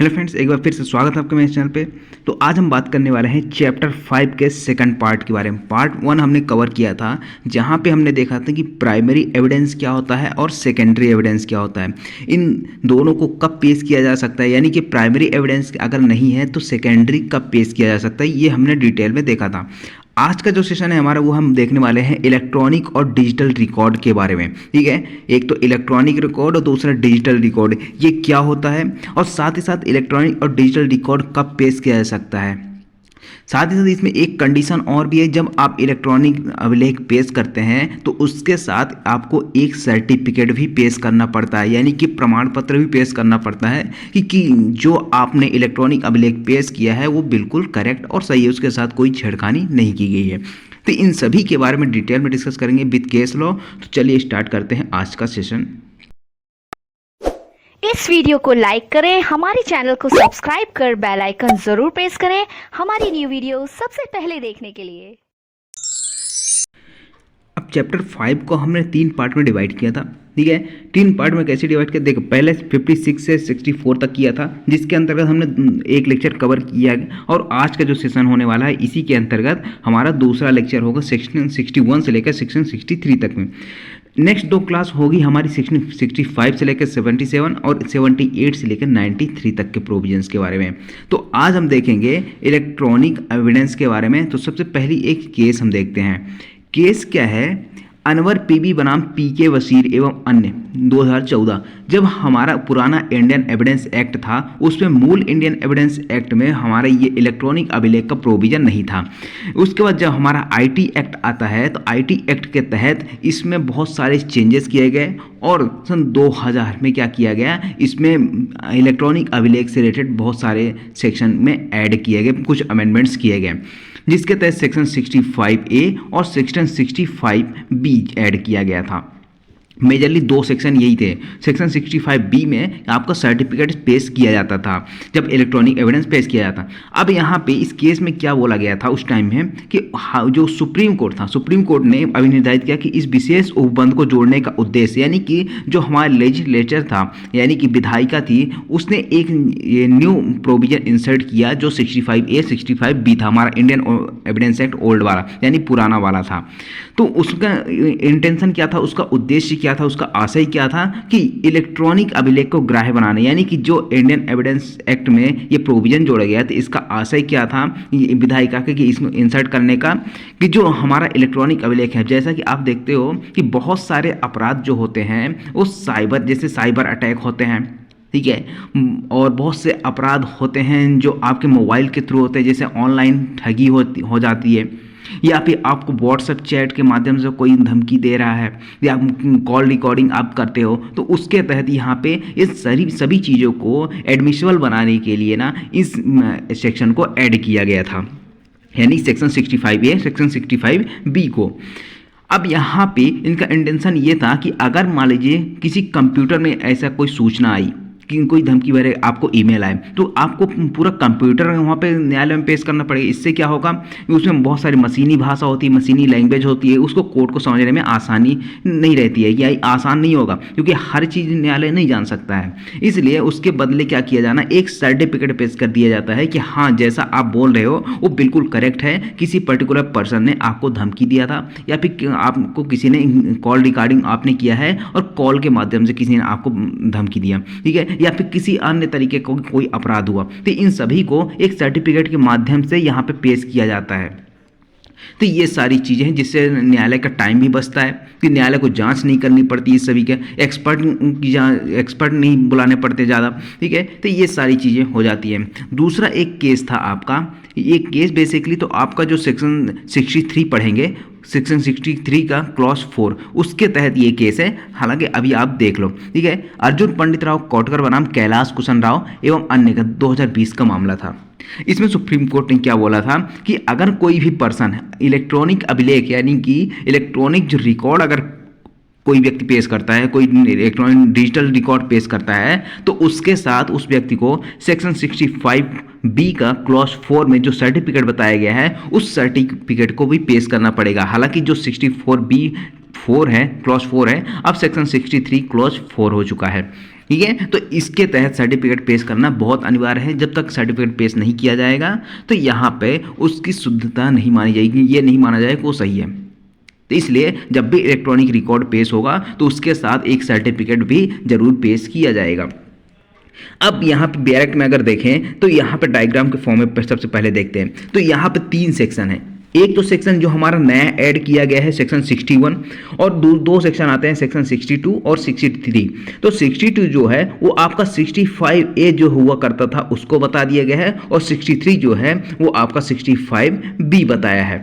Hello friends, एक बार फिर से स्वागत है आपका मेरे चैनल पे। तो आज हम बात करने वाले हैं चैप्टर 5 के सेकंड पार्ट के बारे में। पार्ट 1 हमने कवर किया था, जहां पे हमने देखा था कि प्राइमरी एविडेंस क्या होता है और सेकेंडरी एविडेंस क्या होता है। इन दोनों को कब पेश किया जा सकता है, यानी कि प्राइमरी एविडेंस अगर नहीं है तो सेकेंडरी कब पेश किया जा सकता है, ये हमने डिटेल में देखा था। आज का जो सेशन है हमारा, वो हम देखने वाले हैं इलेक्ट्रॉनिक और डिजिटल रिकॉर्ड के बारे में। ठीक है, एक तो इलेक्ट्रॉनिक रिकॉर्ड और दूसरा डिजिटल रिकॉर्ड, ये क्या होता है और साथ ही साथ इलेक्ट्रॉनिक और डिजिटल रिकॉर्ड कब पेश किया जा सकता है। साथ ही साथ इसमें एक कंडीशन और भी है, जब आप इलेक्ट्रॉनिक अभिलेख पेश करते हैं तो उसके साथ आपको एक सर्टिफिकेट भी पेश करना पड़ता है, यानी कि प्रमाण पत्र भी पेश करना पड़ता है कि जो आपने इलेक्ट्रॉनिक अभिलेख पेश किया है वो बिल्कुल करेक्ट और सही है, उसके साथ कोई छेड़खानी नहीं की गई है। तो इन सभी के बारे में डिटेल में डिस्कस करेंगे विद केस लॉ। तो चलिए स्टार्ट करते हैं आज का सेशन। इस वीडियो को लाइक करें, हमारे चैनल को सब्सक्राइब कर बेल आइकन जरूर प्रेस करें हमारी न्यू वीडियो सबसे पहले देखने के लिए। अब चैप्टर 5 को हमने 3 पार्ट में डिवाइड किया था। ठीक है, 3 पार्ट में कैसे डिवाइड किया, देखो पहले 56 से 64 तक किया था, जिसके अंतर्गत हमने एक लेक्चर कवर किया, और आज का जो सेशन होने वाला है इसी के अंतर्गत हमारा दूसरा लेक्चर होगा सेक्शन 61 से लेकर सेक्शन 63 तक में। नेक्स्ट 2 क्लास होगी हमारी सेक्शन 65 से लेकर 77 और 78 से लेकर 93 तक के प्रोविजंस के बारे में। तो आज हम देखेंगे इलेक्ट्रॉनिक एविडेंस के बारे में। तो सबसे पहली एक केस हम देखते हैं। केस क्या है, अनवर पीबी बनाम पीके वसीर एवं अन्य 2014। जब हमारा पुराना इंडियन एविडेंस एक्ट था उसमें मूल इंडियन एविडेंस एक्ट में हमारा ये इलेक्ट्रॉनिक अभिलेख का प्रोविजन नहीं था। उसके बाद जब हमारा आईटी एक्ट आता है तो आईटी एक्ट के तहत इसमें बहुत सारे चेंजेस किए गए, और सन 2000 में क्या किया गया, इसमें इलेक्ट्रॉनिक अभिलेख से रिलेटेड बहुत सारे सेक्शन में ऐड किए गए, कुछ अमेंडमेंट्स किए गए, जिसके तहत सेक्शन 65A और सेक्शन 65B ऐड किया गया था। मेजरली 2 सेक्शन यही थे। सेक्शन 65B में आपका सर्टिफिकेट पेश किया जाता था जब इलेक्ट्रॉनिक एविडेंस पेश किया जाता। अब यहाँ पे इस केस में क्या बोला गया था उस टाइम में कि जो सुप्रीम कोर्ट था, सुप्रीम कोर्ट ने अभी निर्धारित किया कि इस विशेष उपबंध को जोड़ने का उद्देश्य, यानी कि जो हमारा लेजिस्लेचर था यानी कि विधायिका थी, उसने एक न्यू प्रोविजन इंसर्ट किया जो 65A 65B था, हमारा इंडियन एविडेंस एक्ट ओल्ड वाला यानी पुराना वाला था। तो उसका इंटेंशन क्या था, उसका उद्देश्य क्या था, उसका आशय क्या था कि इलेक्ट्रॉनिक अभिलेख को ग्राह्य बनाने, यानी कि जो इंडियन एविडेंस एक्ट में ये प्रोविजन जोड़ा गया था, इसका आशय क्या था विधायिका के कि इसमें इंसर्ट करने का, कि जो हमारा इलेक्ट्रॉनिक अभिलेख है, जैसा कि आप देखते हो कि बहुत सारे अपराध जो होते हैं वो साइबर, जैसे साइबर अटैक होते हैं, ठीक है, और बहुत से अपराध होते हैं जो आपके मोबाइल के थ्रू होते हैं, जैसे ऑनलाइन ठगी हो जाती है, या फिर आपको व्हाट्सएप चैट के माध्यम से कोई धमकी दे रहा है, या कॉल रिकॉर्डिंग आप करते हो, तो उसके तहत यहाँ पे इस सभी चीज़ों को एडमिसिबल बनाने के लिए ना इस सेक्शन को ऐड किया गया था, यानी सेक्शन 65A सेक्शन 65B को। अब यहाँ पे इनका इंटेंशन ये था कि अगर मान लीजिए किसी कंप्यूटर में ऐसा कोई सूचना आई कि कोई धमकी भरे आपको ईमेल आए, तो आपको पूरा कंप्यूटर वहाँ पे न्यायालय में पेश करना पड़ेगा। इससे क्या होगा, उसमें बहुत सारी मशीनी भाषा होती है, मशीनी लैंग्वेज होती है, उसको कोर्ट को समझने में आसानी नहीं रहती है, या आसान नहीं होगा, क्योंकि हर चीज़ न्यायालय नहीं जान सकता है। इसलिए उसके बदले क्या किया जाना, एक सर्टिफिकेट पेश कर दिया जाता है कि हाँ जैसा आप बोल रहे हो वो बिल्कुल करेक्ट है, किसी पर्टिकुलर पर्सन ने आपको धमकी दिया था, या फिर आपको किसी ने कॉल रिकॉर्डिंग आपने किया है और कॉल के माध्यम से किसी ने आपको धमकी दिया, ठीक है, या फिर किसी अन्य तरीके का कोई अपराध हुआ, तो इन सभी को एक सर्टिफिकेट के माध्यम से यहाँ पे पेश किया जाता है। तो ये सारी चीज़ें हैं जिससे न्यायालय का टाइम भी बचता है, कि न्यायालय को जांच नहीं करनी पड़ती, इस सभी के एक्सपर्ट नहीं बुलाने पड़ते ज़्यादा, ठीक है। तो ये सारी चीज़ें हो जाती हैं। दूसरा एक केस था आपका, ये केस बेसिकली तो आपका जो सेक्शन 63 पढ़ेंगे, सेक्शन 63 का क्लॉज 4, उसके तहत ये केस है। हालांकि अभी आप देख लो, ठीक है। अर्जुन पंडित राव कोटकर बनाम कैलाश कुशन राव एवं अन्य का 2020 का मामला था। इसमें सुप्रीम कोर्ट ने क्या बोला था कि अगर कोई भी पर्सन इलेक्ट्रॉनिक अभिलेख यानी कि इलेक्ट्रॉनिक जो रिकॉर्ड अगर कोई व्यक्ति पेश करता है, कोई इलेक्ट्रॉनिक डिजिटल रिकॉर्ड पेश करता है, तो उसके साथ उस व्यक्ति को सेक्शन 65B का क्लॉज 4 में जो सर्टिफिकेट बताया गया है उस सर्टिफिकेट को भी पेश करना पड़ेगा। हालांकि जो 64B 4 है, क्लॉज 4 है, अब सेक्शन 63 क्लॉज 4 हो चुका है। ठीक है। तो इसके तहत सर्टिफिकेट पेश करना बहुत अनिवार्य है। जब तक सर्टिफिकेट पेश नहीं किया जाएगा तो यहाँ पे उसकी शुद्धता नहीं मानी जाएगी, ये नहीं माना जाएगा कि वो सही है। तो इसलिए जब भी इलेक्ट्रॉनिक रिकॉर्ड पेश होगा तो उसके साथ एक सर्टिफिकेट भी जरूर पेश किया जाएगा। अब यहाँ पे डायरेक्ट में अगर देखें तो यहाँ पे डायग्राम के फॉर्म में सबसे पहले देखते हैं तो यहाँ पे 3 सेक्शन है। एक तो सेक्शन जो हमारा नया ऐड किया गया है सेक्शन 61 और दो सेक्शन आते हैं सेक्शन 62 और 63। तो 62 जो है वो आपका 65A जो हुआ करता था उसको बता दिया गया है और 63 जो है वो आपका 65B बताया है।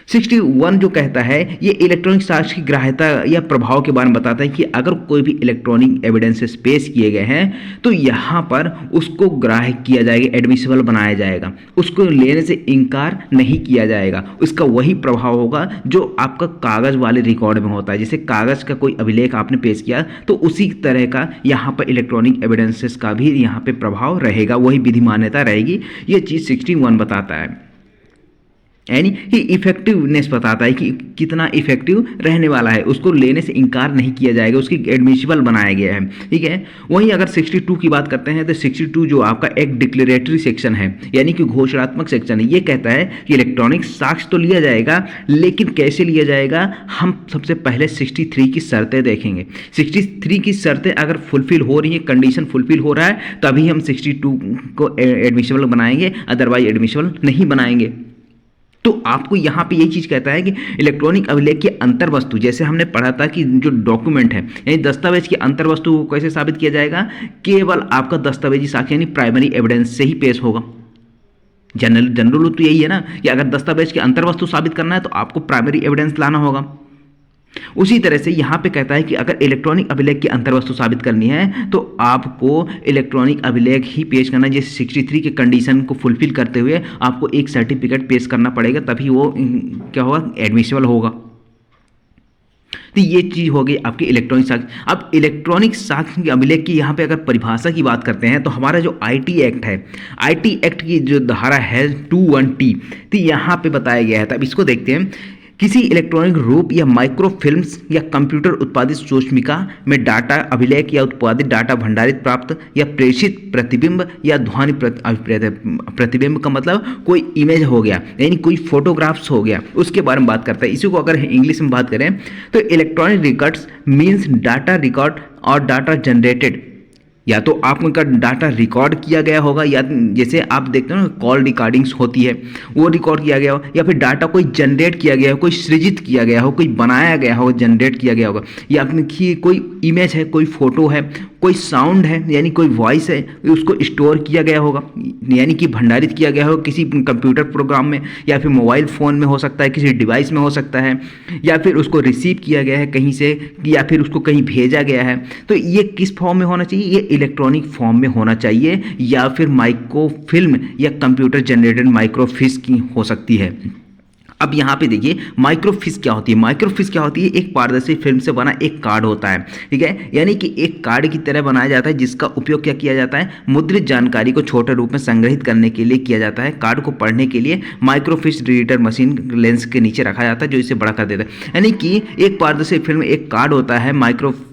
61 जो कहता है ये इलेक्ट्रॉनिक साक्ष्य की ग्राह्यता या प्रभाव के बारे में बताता है कि अगर कोई भी इलेक्ट्रॉनिक एविडेंसेस पेश किए गए हैं तो यहाँ पर उसको ग्राह्य किया जाएगा, एडमिसिबल बनाया जाएगा, उसको लेने से इनकार नहीं किया जाएगा। उसका वही प्रभाव होगा जो आपका कागज़ वाले रिकॉर्ड में होता है। जैसे कागज़ का कोई अभिलेख आपने पेश किया तो उसी तरह का यहाँ पर इलेक्ट्रॉनिक एविडेंसेस का भी यहाँ पर प्रभाव रहेगा, वही विधि मान्यता रहेगी। ये चीज़ 61 बताता है, यानी कि इफेक्टिवनेस बताता है कि कितना इफेक्टिव रहने वाला है, उसको लेने से इनकार नहीं किया जाएगा, उसकी एडमिसिबल बनाया गया है। ठीक है। वहीं अगर 62 की बात करते हैं तो 62 जो आपका एक डिक्लेरेटरी सेक्शन है, यानी कि घोषणात्मक सेक्शन है। ये कहता है कि इलेक्ट्रॉनिक साक्ष्य तो लिया जाएगा लेकिन कैसे लिया जाएगा, हम सबसे पहले 63 की शर्तें देखेंगे। 63 की शर्तें अगर फुलफिल हो रही है, कंडीशन फुलफिल हो रहा है, तभी हम 62 को एडमिसिबल बनाएंगे, अदरवाइज एडमिसिबल नहीं बनाएंगे। तो आपको यहाँ पे यही चीज़ कहता है कि इलेक्ट्रॉनिक अभिलेख की अंतर वस्तु, जैसे हमने पढ़ा था कि जो डॉक्यूमेंट है यानी दस्तावेज की अंतर वस्तु को कैसे साबित किया जाएगा, केवल आपका दस्तावेजी साक्ष्य यानी प्राइमरी एविडेंस से ही पेश होगा। जनरल तो यही है ना कि अगर दस्तावेज की अंतर वस्तु साबित करना है तो आपको प्राइमरी एविडेंस लाना होगा। उसी तरह से यहाँ पे कहता है कि अगर इलेक्ट्रॉनिक अभिलेख की अंतर्वस्तु साबित करनी है तो आपको इलेक्ट्रॉनिक अभिलेख ही पेश करना है। जैसे 63 के कंडीशन को फुलफिल करते हुए आपको एक सर्टिफिकेट पेश करना पड़ेगा, तभी वो क्या होगा, एडमिसिबल होगा। तो ये चीज़ हो गई आपकी इलेक्ट्रॉनिक साक्ष्य। अब इलेक्ट्रॉनिक साक्ष्य के अभिलेख की यहाँ पे अगर परिभाषा की बात करते हैं तो हमारा जो IT एक्ट है, IT एक्ट की जो धारा है 21T, तो यहाँ पे बताया गया है। तब इसको देखते हैं। किसी इलेक्ट्रॉनिक रूप या माइक्रोफिल्म्स या कंप्यूटर उत्पादित सूक्ष्मिका में डाटा अभिलेख या उत्पादित डाटा भंडारित, प्राप्त या प्रेषित प्रतिबिंब या ध्वनि प्रतिबिंब का मतलब कोई इमेज हो गया, यानी कोई फोटोग्राफ्स हो गया, उसके बारे में बात करता है। इसी को अगर इंग्लिश में बात करें तो electronic records means data record और डाटा जनरेटेड, या तो आपका डाटा रिकॉर्ड किया गया होगा, या जैसे आप देखते हो ना कॉल रिकॉर्डिंग्स होती है वो रिकॉर्ड किया गया हो, या फिर डाटा कोई जनरेट किया गया हो, कोई सृजित किया गया हो, कोई बनाया गया हो, जनरेट किया गया होगा, या आपकी कोई इमेज है, कोई फोटो है, कोई साउंड है यानी कोई वॉइस है, उसको स्टोर किया गया होगा यानी कि भंडारित किया गया हो किसी कंप्यूटर प्रोग्राम में, या फिर मोबाइल फ़ोन में हो सकता है, किसी डिवाइस में हो सकता है, या फिर उसको रिसीव किया गया है कहीं से, या फिर उसको कहीं भेजा गया है। तो ये किस फॉर्म में होना चाहिए, ये इलेक्ट्रॉनिक फॉर्म में होना चाहिए, या फिर माइक्रोफिल्म या कंप्यूटर जनरेटेड माइक्रोफिल्म की हो सकती है। अब यहाँ पे देखिए माइक्रोफिश क्या होती है। माइक्रोफिश क्या होती है, एक पारदर्शी फिल्म से बना एक कार्ड होता है, ठीक है, यानी कि एक कार्ड की तरह बनाया जाता है जिसका उपयोग क्या किया जाता है, मुद्रित जानकारी को छोटे रूप में संग्रहित करने के लिए किया जाता है। कार्ड को पढ़ने के लिए माइक्रोफिश रीडर मशीन लेंस के नीचे रखा जाता है जो इसे बड़ा कर देता है। यानी कि एक पारदर्शी फिल्म एक कार्ड होता है,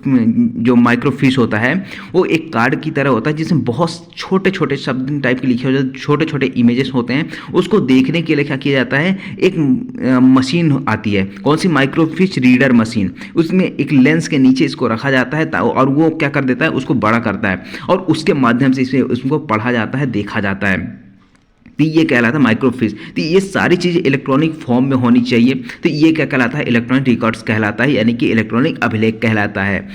जो माइक्रोफिश होता है वो एक कार्ड की तरह होता है जिसमें बहुत छोटे छोटे शब्द टाइप के लिखे होते हैं, छोटे छोटे इमेजेस होते हैं। उसको देखने के लिए क्या किया जाता है, एक मशीन आती है, कौन सी, माइक्रोफिश रीडर मशीन, उसमें एक लेंस के नीचे इसको रखा जाता है और वो क्या कर देता है, उसको बड़ा करता है और उसके माध्यम से इसे उसको पढ़ा जाता है, देखा जाता है। तो ये कहलाता है माइक्रोफिश। तो ये सारी चीज़ें इलेक्ट्रॉनिक फॉर्म में होनी चाहिए। तो ये क्या कहलाता है, इलेक्ट्रॉनिक रिकॉर्ड्स कहलाता है, यानी कि इलेक्ट्रॉनिक अभिलेख कहलाता है।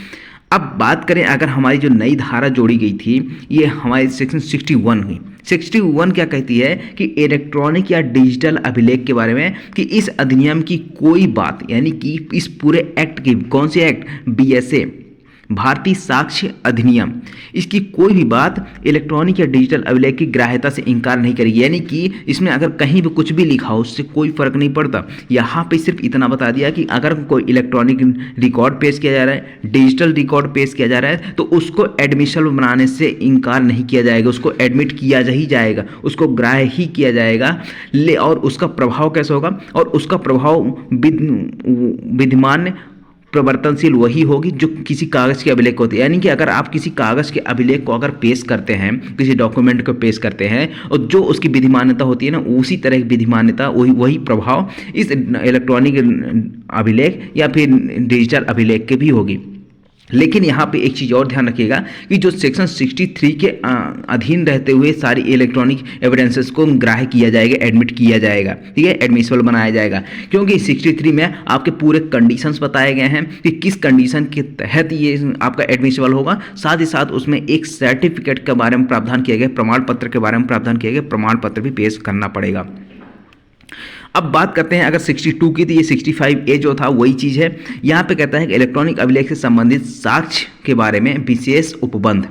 अब बात करें अगर हमारी जो नई धारा जोड़ी गई थी, ये हमारी सेक्शन 61 की 61 क्या कहती है कि इलेक्ट्रॉनिक या डिजिटल अभिलेख के बारे में, कि इस अधिनियम की कोई बात, यानी कि इस पूरे एक्ट की, कौन से एक्ट, BSA भारतीय साक्ष्य अधिनियम, इसकी कोई भी बात इलेक्ट्रॉनिक या डिजिटल अभिलेख की ग्राह्यता से इनकार नहीं करेगी। यानी कि इसमें अगर कहीं भी कुछ भी लिखा हो उससे कोई फर्क नहीं पड़ता। यहाँ पे सिर्फ इतना बता दिया कि अगर कोई इलेक्ट्रॉनिक रिकॉर्ड पेश किया जा रहा है, डिजिटल रिकॉर्ड पेश किया जा रहा है, तो उसको एडमिशन बनाने से इनकार नहीं किया जाएगा, उसको एडमिट किया ही जाएगा, उसको ग्राह्य ही किया जाएगा। और उसका प्रभाव कैसा होगा, और उसका प्रभाव विद्यमान प्रवर्तनशील वही होगी जो किसी कागज़ के अभिलेख होती है। यानी कि अगर आप किसी कागज़ के अभिलेख को अगर पेश करते हैं, किसी डॉक्यूमेंट को पेश करते हैं, और जो उसकी विधि मान्यता होती है ना, उसी तरह की विधि मान्यता वही प्रभाव इस इलेक्ट्रॉनिक अभिलेख या फिर डिजिटल अभिलेख के भी होगी। लेकिन यहाँ पे एक चीज़ और ध्यान रखिएगा कि जो सेक्शन 63 के अधीन रहते हुए सारी इलेक्ट्रॉनिक एविडेंसेस को ग्राह्य किया जाएगा, एडमिट किया जाएगा, ठीक है, एडमिसिबल बनाया जाएगा। क्योंकि 63 में आपके पूरे कंडीशंस बताए गए हैं कि किस कंडीशन के तहत ये आपका एडमिसिबल होगा। साथ ही साथ उसमें एक सर्टिफिकेट के बारे में प्रावधान किया गया, प्रमाण पत्र के बारे में प्रावधान किया गया, प्रमाण पत्र भी पेश करना पड़ेगा। अब बात करते हैं अगर 62 की, तो ये 65A जो था वही चीज़ है। यहाँ पे कहता है कि इलेक्ट्रॉनिक अभिलेख से संबंधित साक्ष्य के बारे में विशेष उपबंध।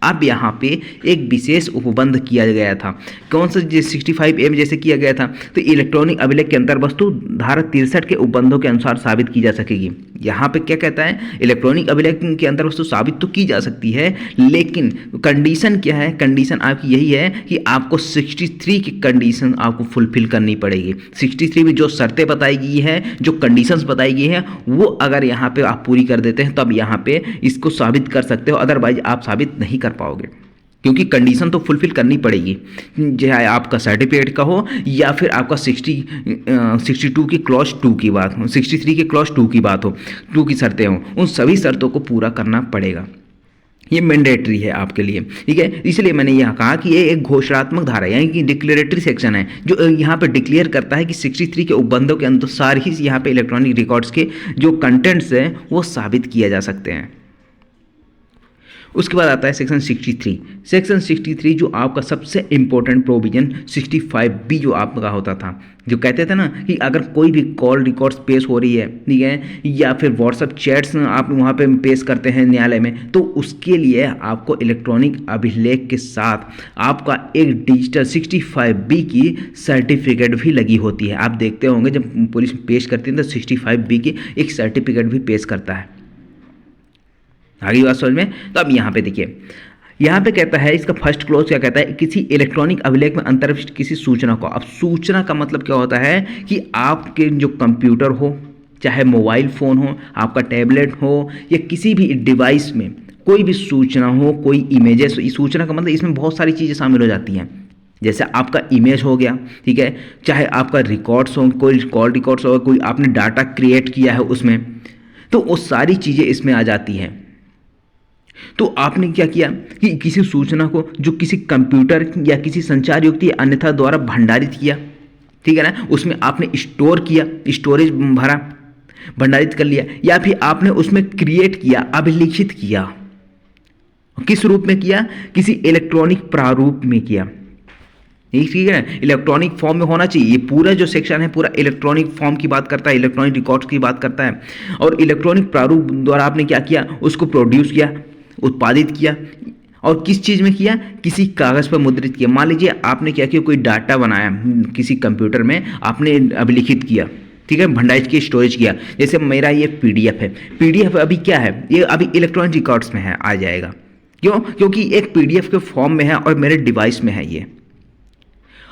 अब यहाँ पे एक विशेष उपबंध किया गया था। कौन सा? 65A में जैसे किया गया था, तो इलेक्ट्रॉनिक अभिलेख के अंतर वस्तु धारा 63 के उपबंधों के अनुसार साबित की जा सकेगी। यहाँ पे क्या कहता है? इलेक्ट्रॉनिक अभिलेख के अंतर वस्तु साबित तो की जा सकती है, लेकिन कंडीशन क्या है? कंडीशन आपकी यही है कि आपको 63 की कंडीशन आपको फुलफिल करनी पड़ेगी। 63 में जो शर्तें बताई गई है, जो कंडीशंस बताई गई है, वो अगर यहाँ पे आप पूरी कर देते हैं तब यहाँ पे इसको साबित कर सकते हो, अदरवाइज आप साबित नहीं कर पाओगे, क्योंकि कंडीशन तो फुलफिल करनी पड़ेगी, चाहे आपका सर्टिफिकेट का हो या फिर आपका 62 की क्लॉज 2 की बात हो, 63 की क्लॉज 2 की बात हो, 2 की शर्तें हों, उन सभी शर्तों को पूरा करना पड़ेगा। ये मैंडेटरी है आपके लिए, ठीक है। इसलिए मैंने यहाँ कहा कि ये एक घोषणात्मक धारा यानी कि डिक्लेरेटरी सेक्शन है, जो यहाँ पे डिक्लेयर करता है कि 63 के उपबंधों के अनुसार ही यहाँ पे इलेक्ट्रॉनिक रिकॉर्ड्स के जो कंटेंट्स हैं वो साबित किया जा सकते हैं। उसके बाद आता है सेक्शन 63। सेक्शन 63 जो आपका सबसे इम्पोर्टेंट प्रोविजन 65B जो आपका होता था, जो कहते थे ना कि अगर कोई भी कॉल रिकॉर्ड्स पेश हो रही है, ठीक है, या फिर व्हाट्सएप चैट्स आप वहाँ पे पेश करते हैं न्यायालय में, तो उसके लिए आपको इलेक्ट्रॉनिक अभिलेख के साथ आपका एक डिजिटल 65B की सर्टिफिकेट भी लगी होती है। आप देखते होंगे जब पुलिस पेश करती है तो 65B की एक सर्टिफिकेट भी पेश करता है। आगे बात समझ में? तो अब यहाँ पे देखिए, यहाँ पे कहता है इसका फर्स्ट क्लॉज क्या कहता है? किसी इलेक्ट्रॉनिक अभिलेख में अंतर्विष्ट किसी सूचना को। अब सूचना का मतलब क्या होता है कि आपके जो कंप्यूटर हो, चाहे मोबाइल फ़ोन हो, आपका टैबलेट हो, या किसी भी डिवाइस में कोई भी सूचना हो, कोई इमेजेस, सूचना का मतलब इसमें बहुत सारी चीज़ें शामिल हो जाती हैं। जैसे आपका इमेज हो गया, ठीक है, चाहे आपका रिकॉर्ड्स हो, कोई कॉल रिकॉर्ड्स हो, कोई आपने डाटा क्रिएट किया है उसमें, तो वो सारी चीज़ें इसमें आ जाती हैं। तो आपने क्या किया कि किसी सूचना को जो किसी कंप्यूटर या किसी संचार युक्ति अन्यथा द्वारा भंडारित किया, ठीक है ना, उसमें आपने स्टोर किया, स्टोरेज भरा, भंडारित कर लिया, या फिर आपने उसमें क्रिएट किया, अभिलिखित किया। किस रूप में किया? किसी इलेक्ट्रॉनिक प्रारूप में किया, ठीक है ना, इलेक्ट्रॉनिक फॉर्म में होना चाहिए। ये पूरा जो सेक्शन है पूरा इलेक्ट्रॉनिक फॉर्म की बात करता है, इलेक्ट्रॉनिक रिकॉर्ड्स की बात करता है। और इलेक्ट्रॉनिक प्रारूप द्वारा आपने क्या किया? उसको प्रोड्यूस किया, उत्पादित किया, और किस चीज़ में किया? किसी कागज़ पर मुद्रित किया। मान लीजिए आपने क्या किया, कोई डाटा बनाया किसी कंप्यूटर में, आपने अभिलिखित किया, ठीक है, भंडारित किया, स्टोरेज किया। जैसे मेरा ये PDF है, PDF अभी क्या है? ये अभी इलेक्ट्रॉनिक रिकॉर्ड्स में है, आ जाएगा। क्यों? क्योंकि एक PDF के फॉर्म में है और मेरे डिवाइस में है ये,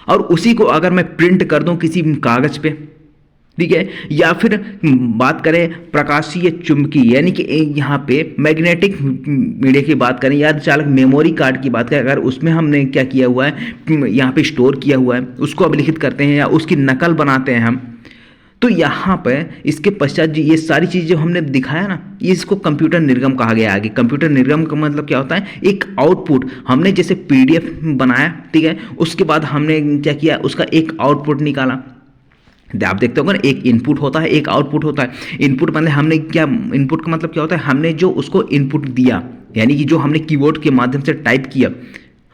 और उसी को अगर मैं प्रिंट कर दूं किसी कागज़ पे, ठीक है, या फिर बात करें प्रकाशीय चुंबकीय यानी कि यहाँ पे मैग्नेटिक मीडिया की बात करें, या चालक मेमोरी कार्ड की बात करें, अगर उसमें हमने क्या किया हुआ है, यहाँ पे स्टोर किया हुआ है, उसको अभिलिखित करते हैं या उसकी नकल बनाते हैं हम, तो यहाँ पे इसके पश्चात ये सारी चीज़ जो हमने दिखाया ना, ये इसको कंप्यूटर निर्गम कहा गया। आगे कंप्यूटर निर्गम का मतलब क्या होता है? एक आउटपुट हमने जैसे PDF बनाया, ठीक है, उसके बाद हमने क्या किया? उसका एक आउटपुट निकाला। आप देखते हो ना, एक इनपुट होता है, एक आउटपुट होता है। इनपुट मतलब हमने क्या, इनपुट का मतलब क्या होता है? हमने जो उसको इनपुट दिया, यानी कि जो हमने कीबोर्ड के माध्यम से टाइप किया,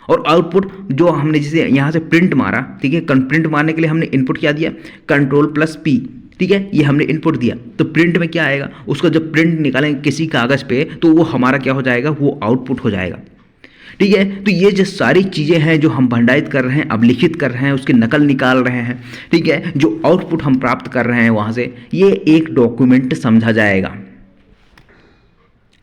और आउटपुट जो हमने जैसे यहाँ से प्रिंट मारा, ठीक है, प्रिंट मारने के लिए हमने इनपुट क्या दिया? Ctrl+P, ठीक है, ये हमने इनपुट दिया। तो प्रिंट में क्या आएगा? उसका जब प्रिंट निकालेंगे किसी कागज़ पे, तो वो हमारा क्या हो जाएगा? वो आउटपुट हो जाएगा, ठीक है। तो ये जो सारी चीज़ें हैं जो हम भंडारित कर रहे हैं, अभिलिखित कर रहे हैं, उसकी नकल निकाल रहे हैं, ठीक है, जो आउटपुट हम प्राप्त कर रहे हैं वहाँ से, ये एक डॉक्यूमेंट समझा जाएगा।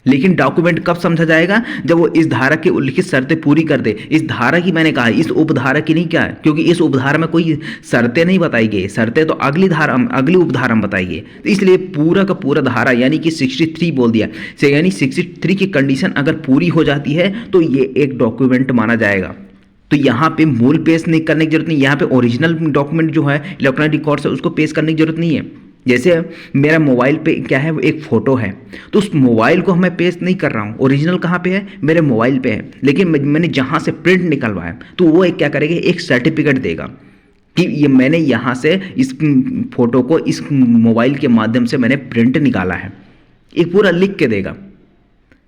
लेकिन डॉक्यूमेंट कब समझा जाएगा, जब वो इस धारा की उल्लिखित शर्तें पूरी कर दे। इस धारा की मैंने कहा, इस उपधारा की नहीं, क्या है, क्योंकि इस उपधारा में कोई शर्तें नहीं बताई गई, शर्तें तो अगली धारा अगली उपधारा में बताई गई। तो इसलिए पूरा का पूरा धारा यानी कि 63 बोल दिया से, यानी 63 की कंडीशन अगर पूरी हो जाती है तो ये एक डॉक्यूमेंट माना जाएगा। तो यहाँ पे मूल पेश नहीं करने की जरूरत नहीं, यहाँ पे ओरिजिनल डॉक्यूमेंट जो है इलेक्ट्रॉनिक रिकॉर्ड है उसको पेश करने की जरूरत नहीं है। जैसे मेरा मोबाइल पे क्या है, एक फ़ोटो है, तो उस मोबाइल को मैं पेस्ट नहीं कर रहा हूँ, ओरिजिनल कहाँ पे है, मेरे मोबाइल पे है, लेकिन मैंने जहाँ से प्रिंट निकलवाया तो वो एक क्या करेगा, एक सर्टिफिकेट देगा कि ये मैंने यहाँ से इस फोटो को इस मोबाइल के माध्यम से मैंने प्रिंट निकाला है, एक पूरा लिख के देगा।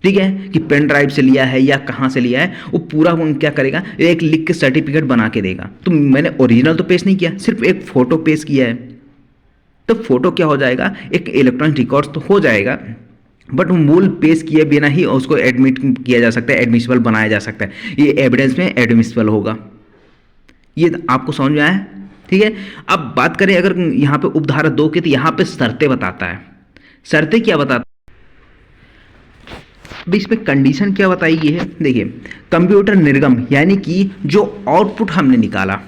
ठीक है, कि पेन ड्राइव से लिया है या कहाँ से लिया है, वो पूरा क्या करेगा, एक लिख के सर्टिफिकेट बना के देगा। तो मैंने ओरिजिनल तो पेश नहीं किया, सिर्फ एक फ़ोटो पेश किया है, तो फोटो क्या हो जाएगा, एक इलेक्ट्रॉनिक रिकॉर्ड तो हो जाएगा, बट मूल पेश किए बिना ही उसको एडमिट किया जा सकता है, एडमिसिबल बनाया जा सकता है, ये एविडेंस में एडमिसिबल होगा। ये आपको समझ में आया? ठीक है, अब बात करें अगर यहाँ पे उपधारा 2 की, तो यहाँ पे शर्तें बताता है। शर्तें क्या बताता है, अब इसमें कंडीशन क्या बताई गई है, देखिए कंप्यूटर निर्गम यानी कि जो आउटपुट हमने निकाला,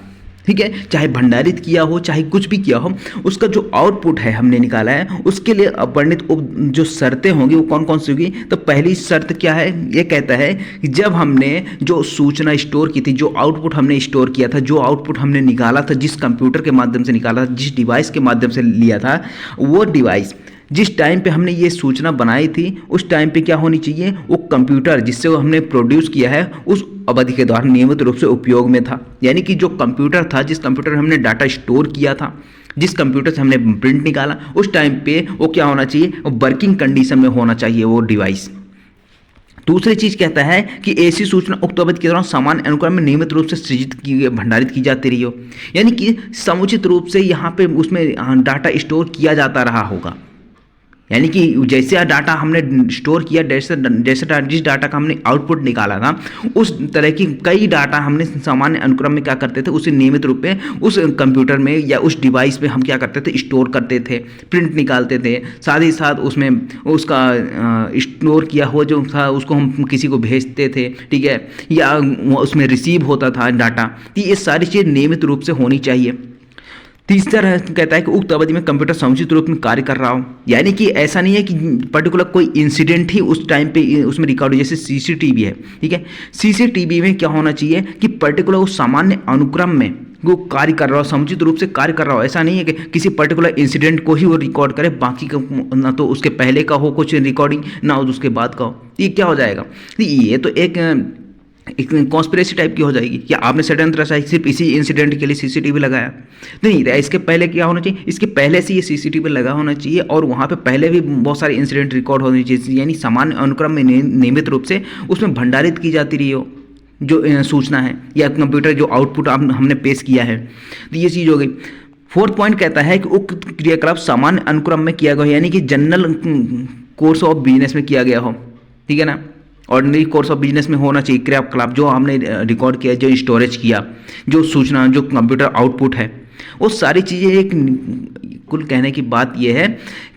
ठीक है, चाहे भंडारित किया हो चाहे कुछ भी किया हो, उसका जो आउटपुट है हमने निकाला है, उसके लिए वर्णित जो शर्तें होंगी वो कौन कौन सी होगी। तो पहली शर्त क्या है, ये कहता है कि जब हमने जो सूचना स्टोर की थी, जो आउटपुट हमने स्टोर किया था, जो आउटपुट हमने निकाला था, जिस कंप्यूटर के माध्यम से निकाला था, जिस डिवाइस के माध्यम से लिया था, वो डिवाइस जिस टाइम पे हमने ये सूचना बनाई थी उस टाइम पे क्या होनी चाहिए, वो कंप्यूटर जिससे वो हमने प्रोड्यूस किया है उस अवधि के दौरान नियमित रूप से उपयोग में था। यानी कि जो कंप्यूटर था, जिस कंप्यूटर में हमने डाटा स्टोर किया था, जिस कंप्यूटर से हमने प्रिंट निकाला, उस टाइम पे वो क्या होना चाहिए, वो वर्किंग कंडीशन में होना चाहिए वो डिवाइस। दूसरी चीज कहता है कि ऐसी सूचना उक्त अवधि के दौरान सामान्य अनुक्रम में नियमित रूप से सृजित की भंडारित की जाती रही हो, यानी कि समुचित रूप से यहाँ पे उसमें डाटा स्टोर किया जाता रहा होगा। यानी कि जैसे डाटा हमने स्टोर किया, जैसे जिस डाटा का हमने आउटपुट निकाला था, उस तरह की कई डाटा हमने सामान्य अनुक्रम में क्या करते थे, उसे नियमित रूप में उस कंप्यूटर में या उस डिवाइस में हम क्या करते थे, स्टोर करते थे, प्रिंट निकालते थे, साथ ही साथ उसमें उसका स्टोर किया हुआ जो था उसको हम किसी को भेजते थे, ठीक है, या उसमें रिसीव होता था डाटा। तो ये सारी चीज़ नियमित रूप से होनी चाहिए। तीसरा कहता है कि उक्त अवधि में कंप्यूटर समुचित रूप में कार्य कर रहा हो, यानी कि ऐसा नहीं है कि पर्टिकुलर कोई इंसिडेंट ही उस टाइम पे उसमें रिकॉर्ड हो, जैसे सीसीटीवी है, ठीक है, सीसीटीवी में क्या होना चाहिए कि पर्टिकुलर उस सामान्य अनुक्रम में वो कार्य कर रहा हो, समुचित रूप से कार्य कर रहा हो। ऐसा नहीं है कि किसी पर्टिकुलर इंसिडेंट को ही वो रिकॉर्ड करे, बाकी का ना तो उसके पहले का हो कुछ रिकॉर्डिंग, ना उसके बाद का हो। ये क्या हो जाएगा, ये तो एक कॉन्स्पिरेसी टाइप की हो जाएगी कि आपने षड्यंत्र रचा सिर्फ इसी इंसिडेंट के लिए सीसीटीवी लगाया। नहीं, इसके पहले क्या होना चाहिए, इसके पहले से ये सीसीटीवी लगा होना चाहिए और वहाँ पे पहले भी बहुत सारे इंसिडेंट रिकॉर्ड होने चाहिए, यानी सामान्य अनुक्रम में नियमित रूप से उसमें भंडारित की जाती रही हो जो सूचना है या कंप्यूटर जो आउटपुट हमने पेश किया है। तो ये चीज़ हो गई। फोर्थ पॉइंट कहता है कि उक्त क्रियाकलाप सामान्य अनुक्रम में किया गया, यानी कि जनरल कोर्स ऑफ बिजनेस में किया गया हो, ठीक है ना, ऑर्डिनरी कोर्स ऑफ बिजनेस में होना चाहिए क्रियाकलाप जो हमने रिकॉर्ड किया, जो स्टोरेज किया, जो सूचना, जो कंप्यूटर आउटपुट है, वो सारी चीज़ें एक कुल कहने की बात यह है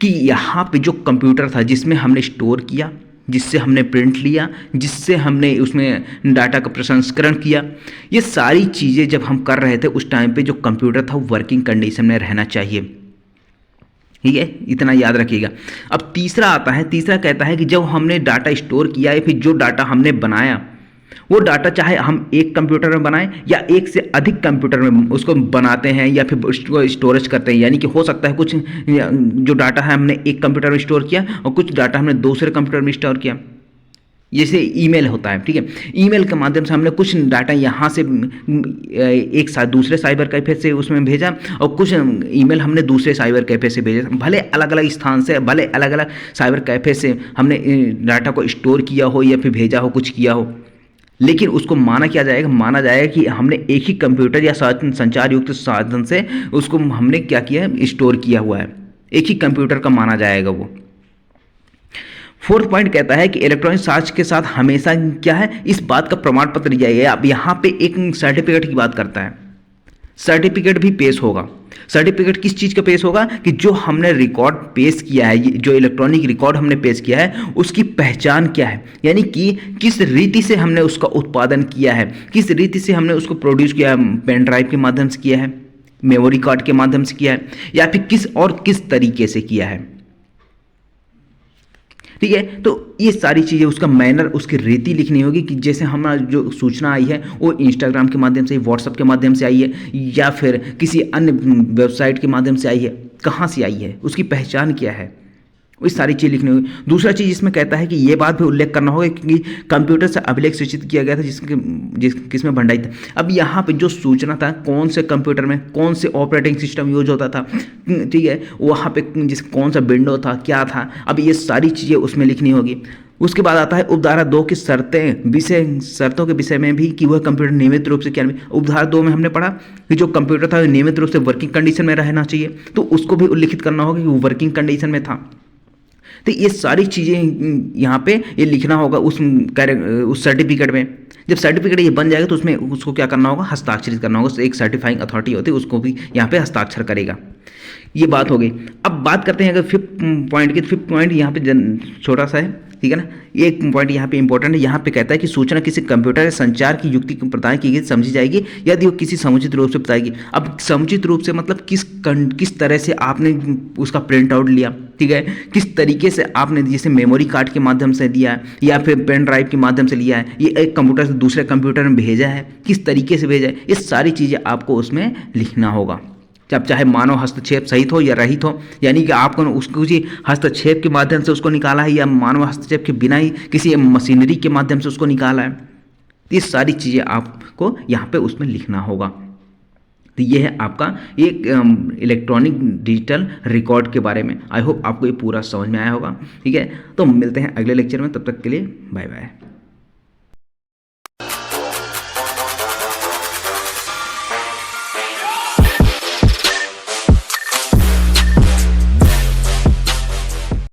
कि यहाँ पे जो कंप्यूटर था जिसमें हमने स्टोर किया, जिससे हमने प्रिंट लिया, जिससे हमने उसमें डाटा का प्रसंस्करण किया, ये सारी चीज़ें जब हम कर रहे थे उस टाइम पे जो कंप्यूटर था वर्किंग कंडीशन में रहना चाहिए, ठीक है, इतना याद रखिएगा। अब तीसरा आता है, तीसरा कहता है कि जब हमने डाटा स्टोर किया है, फिर जो डाटा हमने बनाया, वो डाटा चाहे हम एक कंप्यूटर में बनाएं या एक से अधिक कंप्यूटर में उसको बनाते हैं या फिर उसको स्टोरेज करते हैं, यानी कि हो सकता है कुछ जो डाटा है हमने एक कंप्यूटर में स्टोर किया और कुछ डाटा हमने दूसरे कंप्यूटर में स्टोर किया। जैसे ईमेल होता है, ठीक है, ईमेल के माध्यम से हमने कुछ डाटा यहाँ से एक साथ दूसरे साइबर कैफे से उसमें भेजा और कुछ ईमेल हमने दूसरे साइबर कैफे से भेजा, भले अलग अलग स्थान से, भले अलग अलग साइबर कैफे से हमने डाटा को स्टोर किया हो या फिर भेजा हो, कुछ किया हो, लेकिन उसको माना क्या जाएगा, माना जाएगा कि हमने एक ही कंप्यूटर या संचार युक्त साधन से उसको हमने क्या किया है, स्टोर किया हुआ है, एक ही कंप्यूटर का माना जाएगा वो। फोर्थ पॉइंट कहता है कि इलेक्ट्रॉनिक साक्ष्य के साथ हमेशा क्या है, इस बात का प्रमाण पत्र चाहिए। अब यहाँ पे एक सर्टिफिकेट की बात करता है, सर्टिफिकेट भी पेश होगा। सर्टिफिकेट किस चीज़ का पेश होगा कि जो हमने रिकॉर्ड पेश किया है, जो इलेक्ट्रॉनिक रिकॉर्ड हमने पेश किया है उसकी पहचान क्या है, यानी कि किस रीति से हमने उसका उत्पादन किया है, किस रीति से हमने उसको प्रोड्यूस किया है, पेन ड्राइव के माध्यम से किया है, मेमोरी कार्ड के माध्यम से किया है, या फिर किस तरीके से किया है। ठीक है, तो ये सारी चीज़ें, उसका मैनर, उसकी रीति लिखनी होगी कि जैसे हमारा जो सूचना आई है वो इंस्टाग्राम के माध्यम से, व्हाट्सएप के माध्यम से आई है, या फिर किसी अन्य वेबसाइट के माध्यम से आई है, कहाँ से आई है, उसकी पहचान क्या है, वो सारी चीज़ लिखनी होगी। दूसरा चीज़ इसमें कहता है कि ये बात भी उल्लेख करना होगा कि कंप्यूटर से अभिलेख सूचित किया गया था किसमें भंडारित था। अब यहाँ पे जो सूचना था, कौन से कंप्यूटर में कौन से ऑपरेटिंग सिस्टम यूज होता था, ठीक है, वहाँ पे कौन सा विंडो था, क्या था, अब ये सारी चीज़ें उसमें लिखनी होगी। उसके बाद आता है उपधारा 2 की शर्तों के विषय में भी कि वह कंप्यूटर नियमित रूप से क्या। उपधारा 2 में हमने पढ़ा कि जो कंप्यूटर था नियमित रूप से वर्किंग कंडीशन में रहना चाहिए, तो उसको भी उल्लिखित करना होगा कि वो वर्किंग कंडीशन में था। तो ये सारी चीज़ें यहाँ पे ये लिखना होगा उस सर्टिफिकेट में। जब सर्टिफिकेट ये बन जाएगा तो उसमें उसको क्या करना होगा, हस्ताक्षरित करना होगा। एक सर्टिफाइंग अथॉरिटी होती है, उसको भी यहाँ पे हस्ताक्षर करेगा। ये बात हो गई। अब बात करते हैं अगर फिफ्थ पॉइंट की। फिफ्थ पॉइंट यहाँ पे छोटा सा है, ठीक है ना। एक पॉइंट यहाँ पे इंपॉर्टेंट है। यहाँ पे कहता है कि सूचना किसी कंप्यूटर या संचार की युक्ति प्रदान की गई समझी जाएगी यदि वो किसी समुचित रूप से बताएगी। अब समुचित रूप से मतलब किस तरह से आपने उसका प्रिंट आउट लिया, ठीक है, किस तरीके से आपने जैसे मेमोरी कार्ड के माध्यम से दिया है या फिर पेन ड्राइव के माध्यम से लिया है, ये एक कंप्यूटर से दूसरे कंप्यूटर में भेजा है, किस तरीके से भेजा है, ये सारी चीज़ें आपको उसमें लिखना होगा। जब चाहे मानव हस्तक्षेप सहित हो या रहित हो, यानी कि आपको उसको किसी हस्तक्षेप के माध्यम से उसको निकाला है या मानव हस्तक्षेप के बिना ही किसी मशीनरी के माध्यम से उसको निकाला है, ये सारी चीज़ें आपको यहाँ पे उसमें लिखना होगा। तो ये है आपका एक इलेक्ट्रॉनिक डिजिटल रिकॉर्ड के बारे में। आई होप आपको ये पूरा समझ में आया होगा, ठीक है। तो मिलते हैं अगले लेक्चर में, तब तक के लिए बाय बाय।